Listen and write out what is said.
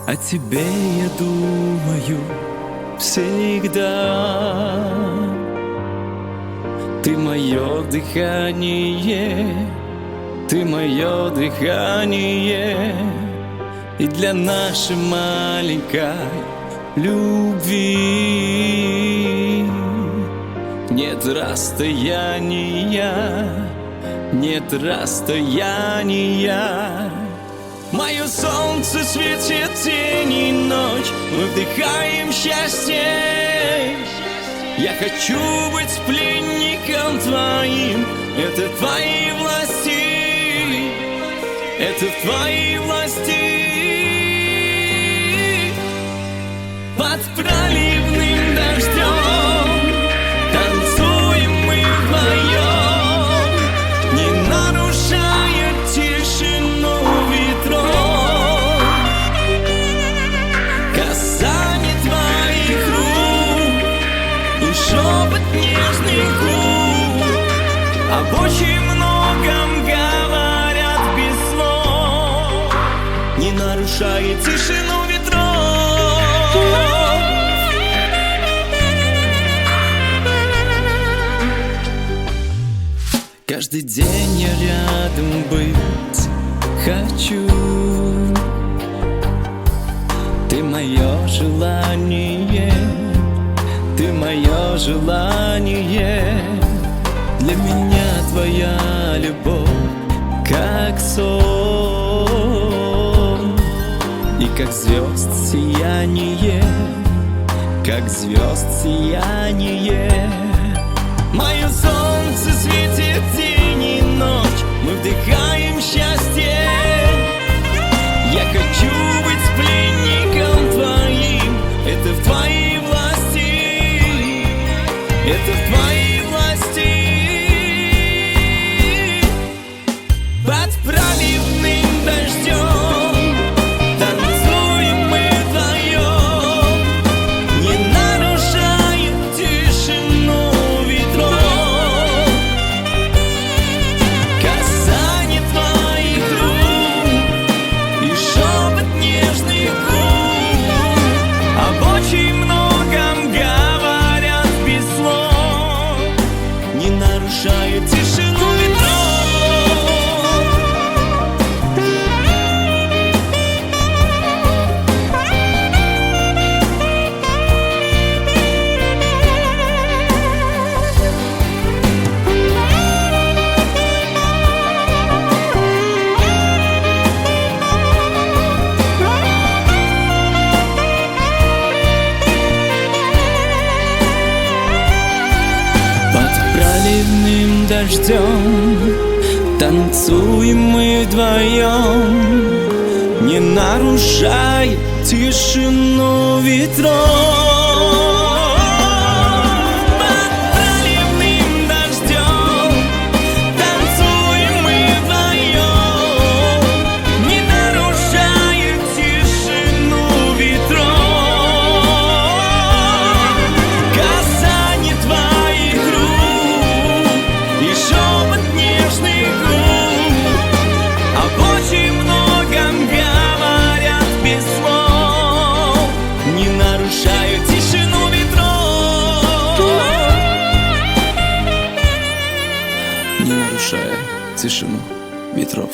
О тебе я думаю всегда. Ты мое дыхание, ты мое дыхание, и для нашей маленькой любви нет расстояния, нет расстояния. Мое солнце, светит день и ночь, мы вдыхаем счастье. Я хочу быть пленником твоим, это в твоей власти, это в твоей власти. Под проливным дождем танцуем мы вдвоем, не нарушая тишину ветров. Касание твоих рук и шепот нежных губ об очень многом говорят без слов, не нарушая тишину ветров. Каждый день я рядом быть хочу. Ты мое желание, ты мое желание. Для меня твоя любовь как сон, и как звезд сияние, как звезд сияние. Мое солнце светит день и ночь, мы вдыхаем счастье. Я хочу быть пленником твоим, это в твоей власти, это в твоей власти. Под проливным дождем танцуем мы вдвоем, не нарушая тишину ветров. Касание твоих рук и шепот нежных губ об очень многом говорят без слов, не нарушая тишину ветров. Проливным дождем танцуем мы вдвоем, не нарушая тишину ветров. Под проливным дождем танцуем мы вдвоем, не нарушая тишину ветров. Касание твоих рук и шепот нежных губ об очень многом говорят без слов, не нарушая тишину ветров, не нарушая тишину ветров.